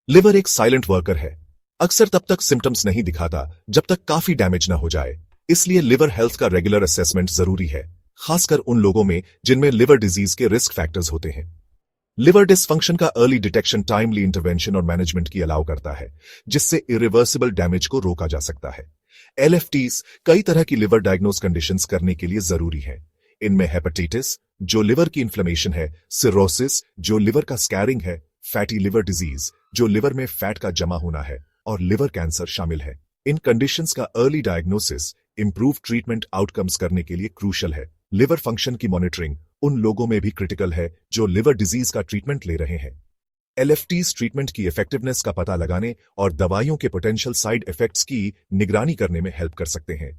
Liver एक silent worker है, अक्सर तब तक सिम्टम्स नहीं दिखाता जब तक काफी डैमेज ना हो जाए। इसलिए लिवर हेल्थ का रेगुलर असेसमेंट जरूरी है, खासकर उन लोगों में जिनमें लिवर डिजीज के रिस्क फैक्टर्स होते हैं। लिवर डिसफंक्शन का अर्ली डिटेक्शन टाइमली इंटरवेंशन और मैनेजमेंट की अलाउ करता है, जिससे इरिवर्सिबल डैमेज को रोका जा सकता है। एलएफटीज कई तरह की लिवर डायग्नोस कंडीशंस करने के लिए जरूरी है। इनमें हेपेटाइटिस, जो लिवर की इन्फ्लेमेशन है, सिरोसिस, जो लिवर का स्कैरिंग है, फैटी लिवर डिजीज, जो लिवर में फैट का जमा होना है, और लिवर कैंसर शामिल है। इन कंडीशंस का early diagnosis improve treatment outcomes करने के लिए क्रूशल है। लिवर फंक्शन की मॉनिटरिंग उन लोगों में भी क्रिटिकल है जो लिवर डिजीज का ट्रीटमेंट ले रहे हैं। एलएफटीज ट्रीटमेंट की इफेक्टिवनेस का पता लगाने और दवाइयों के पोटेंशियल साइड इफेक्ट्स की निगरानी करने में हेल्प कर सकते हैं।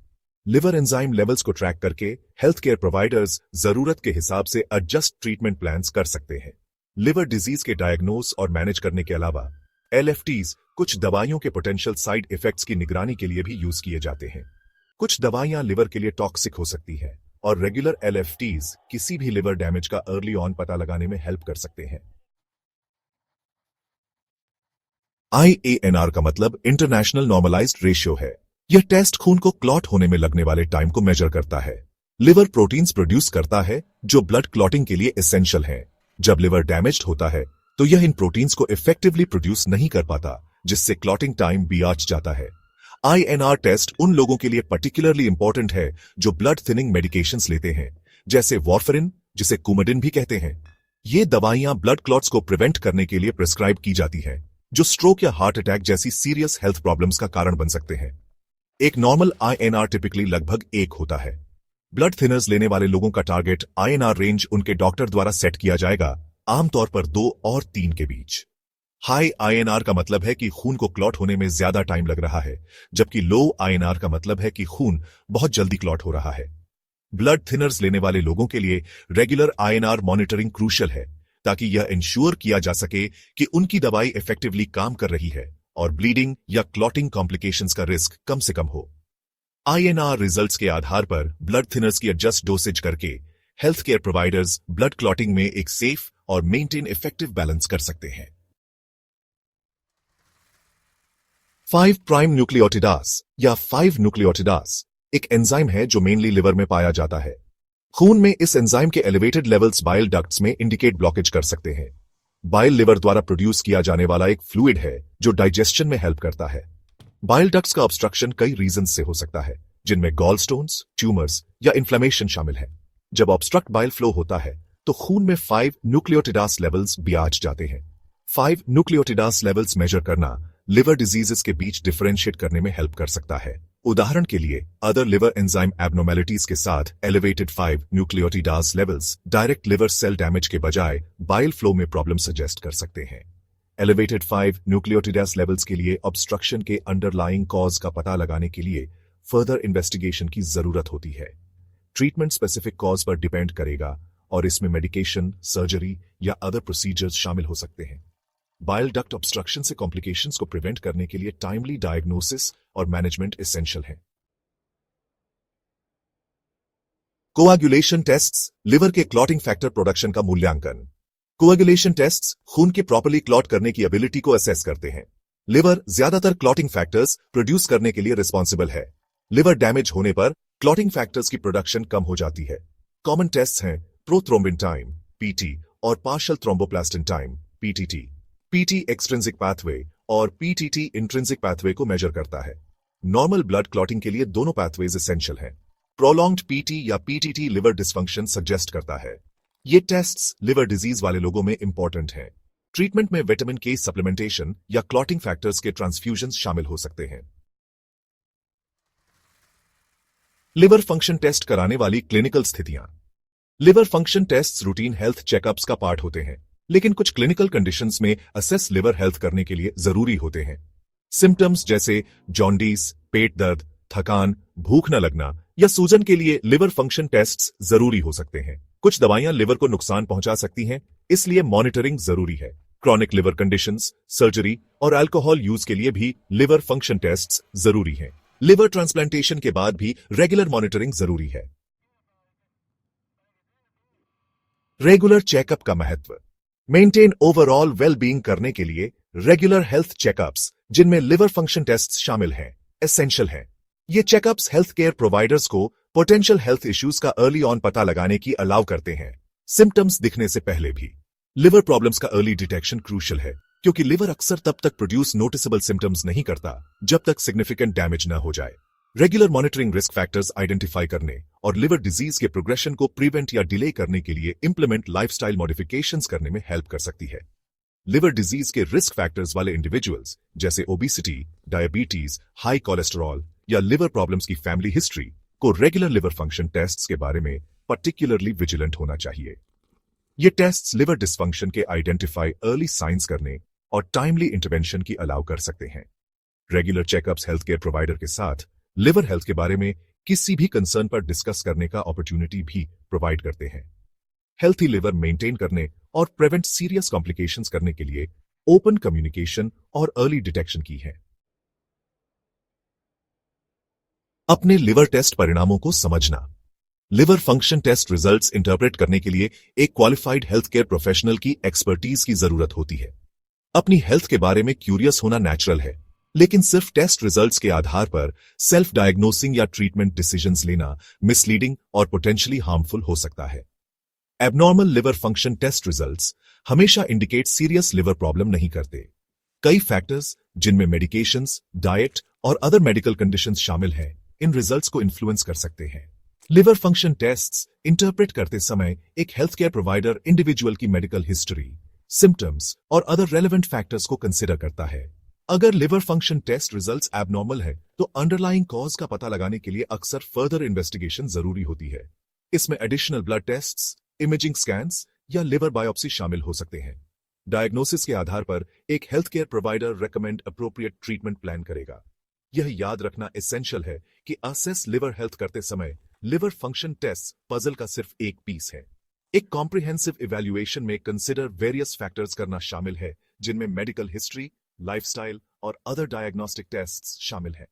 लिवर एंजाइम लेवल्स को ट्रैक करके हेल्थ केयर प्रोवाइडर्स जरूरत के हिसाब से एडजस्ट ट्रीटमेंट प्लान्स कर सकते हैं। लिवर डिजीज के डायग्नोस और मैनेज करने के अलावा एलएफटीज कुछ दवाइयों के पोटेंशियल साइड इफेक्ट्स की निगरानी के लिए भी यूज किए जाते हैं। कुछ दवाइयां लिवर के लिए टॉक्सिक हो सकती है और रेगुलर एलएफटीज किसी भी लिवर डैमेज का अर्ली ऑन पता लगाने में हेल्प कर सकते हैं। IANR का मतलब इंटरनेशनल नॉर्मलाइज्ड रेशियो है। यह टेस्ट खून को क्लॉट होने में लगने वाले टाइम को मेजर करता है। लिवर प्रोटीन्स प्रोड्यूस करता है जो ब्लड क्लॉटिंग के लिए एसेंशियल है। जब लिवर डैमेज्ड होता है तो यह इन प्रोटीन्स को इफेक्टिवली प्रोड्यूस नहीं कर पाता, जिससे क्लॉटिंग टाइम बियाच जाता है। INR टेस्ट उन लोगों के लिए पर्टिकुलरली इंपॉर्टेंट है जो ब्लड थिनिंग मेडिकेशंस लेते हैं, जैसे वॉरफरिन, जिसे कुमाडिन भी कहते हैं। ये दवाइयां ब्लड क्लॉट्स को प्रिवेंट करने के लिए प्रिस्क्राइब की जाती है, जो स्ट्रोक या हार्ट अटैक जैसी सीरियस हेल्थ प्रॉब्लम्स का कारण बन सकते हैं। एक नॉर्मल INR टिपिकली लगभग 1 होता है। ब्लड थिनर्स लेने वाले लोगों का टारगेट INR रेंज उनके डॉक्टर द्वारा सेट किया जाएगा, आमतौर पर 2 और 3 के बीच। हाई INR का मतलब है कि खून को क्लॉट होने में ज्यादा टाइम लग रहा है, जबकि लो INR का मतलब है कि खून बहुत जल्दी क्लॉट हो रहा है। ब्लड थिनर्स लेने वाले लोगों के लिए रेगुलर INR मॉनिटरिंग क्रूशियल है, ताकि यह इंश्योर किया जा सके कि उनकी दवाई इफेक्टिवली काम कर रही है और ब्लीडिंग या क्लॉटिंग कॉम्प्लिकेशंस का रिस्क कम से कम हो। INR रिजल्ट्स के आधार पर ब्लड थिनर्स की एडजस्ट डोसेज करके health care providers blood clotting में एक सेफ और मेंटेन इफेक्टिव बैलेंस कर सकते हैं। 5 प्राइम न्यूक्लियोटिडास या 5 न्यूक्लियोटिडास एक एंजाइम है जो मेनली लिवर में पाया जाता है। खून में इस एंजाइम के एलिवेटेड लेवल्स बाइल डक्ट्स में इंडिकेट ब्लॉकेज कर सकते हैं। बाइल लिवर द्वारा प्रोड्यूस किया जाने वाला एक फ्लूइड है जो डाइजेशन में हेल्प करता है। बाइल डक्ट्स का ऑब्स्ट्रक्शन कई रीजन से हो सकता है, जिनमें गॉलस्टोन्स, ट्यूमर्स या इन्फ्लेमेशन शामिल है। जब ऑब्स्ट्रक्ट बाइल फ्लो होता है तो खून में 5 न्यूक्लियोटिडास लेवल्स बियाज जाते हैं। 5 न्यूक्लियोटिडास लेवल्स मेजर करना लिवर डिजीजेस के बीच डिफरेंशिएट करने में हेल्प कर सकता है। उदाहरण के लिए अदर लिवर एंजाइम एब्नॉर्मेलिटीज के साथ elevated 5 nucleotidase levels direct liver cell damage के बजाय बाइल फ्लो में प्रॉब्लम सजेस्ट कर सकते हैं। एलिवेटेड 5 न्यूक्लियोटिडास लेवल्स के लिए ऑब्स्ट्रक्शन के अंडरलाइंग कॉज का पता लगाने के लिए फर्दर इन्वेस्टिगेशन की जरूरत होती है। ट्रीटमेंट स्पेसिफिक कॉज पर डिपेंड करेगा और इसमें मेडिकेशन, सर्जरी या अदर प्रोसीजर्स शामिल हो सकते हैं। बाइल डक्ट ऑब्स्ट्रक्शन से कॉम्प्लिकेशंस को प्रिवेंट करने के लिए टाइमली डायग्नोसिस और मैनेजमेंट एसेंशियल है। कोआगुलेशन टेस्ट्स लिवर के क्लॉटिंग फैक्टर प्रोडक्शन का मूल्यांकन। कोआगुलेशन टेस्ट्स खून के प्रॉपर्ली क्लॉट करने की एबिलिटी को असेस करते हैं। लिवर ज्यादातर क्लॉटिंग फैक्टर्स प्रोड्यूस करने के लिए रिस्पॉन्सिबल है। लिवर डैमेज होने पर क्लॉटिंग फैक्टर्स की प्रोडक्शन कम हो जाती है। कॉमन टेस्ट्स हैं प्रोथ्रोम्बिन टाइम (PT) और partial thromboplastin time (PTT). PT extrinsic pathway और PTT इंट्रिंसिक पाथवे को मेजर करता है। नॉर्मल ब्लड क्लॉटिंग के लिए दोनों पाथवेज एसेंशियल हैं। प्रोलॉन्ग्ड PT या PTT लिवर डिसफंक्शन सजेस्ट करता है। ये टेस्ट्स लिवर डिजीज वाले लोगों में इंपॉर्टेंट हैं। ट्रीटमेंट में विटामिन K सप्लीमेंटेशन या क्लॉटिंग फैक्टर्स के ट्रांसफ्यूजन शामिल हो सकते हैं। लिवर फंक्शन टेस्ट कराने वाली क्लिनिकल स्थितियां। Liver function tests routine health checkups का पार्ट होते हैं, लेकिन कुछ क्लिनिकल कंडीशंस में असेस लिवर हेल्थ करने के लिए जरूरी होते हैं। सिम्टम्स जैसे जॉन्डिस, पेट दर्द, थकान, भूख न लगना या सूजन के लिए लिवर फंक्शन टेस्ट्स जरूरी हो सकते हैं। कुछ दवाइयां लिवर को नुकसान पहुंचा सकती हैं, इसलिए मॉनिटरिंग जरूरी है। क्रॉनिक लिवर कंडीशंस, सर्जरी और अल्कोहल यूज के लिए भी लिवर फंक्शन टेस्ट्स जरूरी हैं। लिवर ट्रांसप्लांटेशन के बाद भी रेगुलर मॉनिटरिंग जरूरी है। रेगुलर चेकअप का महत्व। मेंटेन ओवरऑल वेल बीइंग करने के लिए रेगुलर हेल्थ चेकअप्स, जिनमें लिवर फंक्शन टेस्ट शामिल हैं, एसेंशियल हैं। ये चेकअप्स हेल्थ केयर प्रोवाइडर्स को पोटेंशियल हेल्थ इश्यूज का अर्ली ऑन पता लगाने की अलाउ करते हैं, सिम्टम्स दिखने से पहले भी। लिवर प्रॉब्लम्स का अर्ली डिटेक्शन क्रूशियल है, क्योंकि लिवर अक्सर तब तक प्रोड्यूस नोटिसेबल सिम्टम्स नहीं करता जब तक सिग्निफिकेंट डैमेज न हो जाए। Regular monitoring risk factors identify करने और लिवर डिजीज के प्रोग्रेशन को प्रिवेंट या डिले करने के लिए इंप्लीमेंट लाइफस्टाइल मॉडिफिकेशंस करने में हेल्प कर सकती है। लिवर डिजीज के रिस्क फैक्टर्स वाले इंडिविजुअल्स जैसे ओबेसिटी, डायबिटीज, हाई कोलेस्टेरॉल या लिवर प्रॉब्लम्स की फैमिली हिस्ट्री को रेगुलर लिवर फंक्शन टेस्ट्स के बारे में पर्टिकुलरली विजिलेंट होना चाहिए। ये टेस्ट्स लिवर डिसफंक्शन के आइडेंटिफाई अर्ली साइंस करने और टाइमली इंटरवेंशन की अलाउ कर सकते हैं। Regular checkups health care provider के साथ लिवर हेल्थ के बारे में किसी भी कंसर्न पर डिस्कस करने का अपॉर्चुनिटी भी प्रोवाइड करते हैं। हेल्थी लिवर मेंटेन करने और प्रिवेंट सीरियस कॉम्प्लिकेशंस करने के लिए ओपन कम्युनिकेशन और अर्ली डिटेक्शन की है। अपने लिवर टेस्ट परिणामों को समझना। Liver function test results interpret करने के लिए एक क्वालिफाइड हेल्थ केयर प्रोफेशनल की एक्सपर्टीज की जरूरत होती है। अपनी हेल्थ के बारे में क्यूरियस होना नेचुरल है, लेकिन सिर्फ टेस्ट रिजल्ट्स के आधार पर सेल्फ डायग्नोसिंग या ट्रीटमेंट डिसीजंस लेना मिसलीडिंग और पोटेंशियली हार्मफुल हो सकता है। Abnormal liver function test results हमेशा इंडिकेट सीरियस लिवर प्रॉब्लम नहीं करते। कई फैक्टर्स, जिनमें मेडिकेशंस, डाइट और अदर मेडिकल कंडीशंस शामिल हैं, इन रिजल्ट्स को इन्फ्लुएंस कर सकते हैं। लिवर फंक्शन टेस्ट्स इंटरप्रेट करते समय एक हेल्थ केयर प्रोवाइडर इंडिविजुअल की मेडिकल हिस्ट्री, सिम्टम्स और अदर रेलेवेंट फैक्टर्स को कंसिडर करता है। अगर liver function test results abnormal है, तो अंडरलाइंग कॉज का पता लगाने के लिए अक्सर फर्दर इन्वेस्टिगेशन जरूरी होती है। इसमें additional blood tests, imaging scans या लिवर बायोप्सी शामिल हो सकते हैं। डायग्नोसिस के आधार पर एक health care provider recommend appropriate treatment plan करेगा। यह याद रखना एसेंशियल है कि असेस लिवर हेल्थ करते समय लिवर फंक्शन टेस्ट पजल का सिर्फ एक पीस है। एक कॉम्प्रिहेंसिव इवैल्यूएशन में कंसिडर वेरियस फैक्टर्स करना शामिल है, जिनमें मेडिकल हिस्ट्री, लाइफस्टाइल और अदर डायग्नोस्टिक टेस्ट्स शामिल हैं।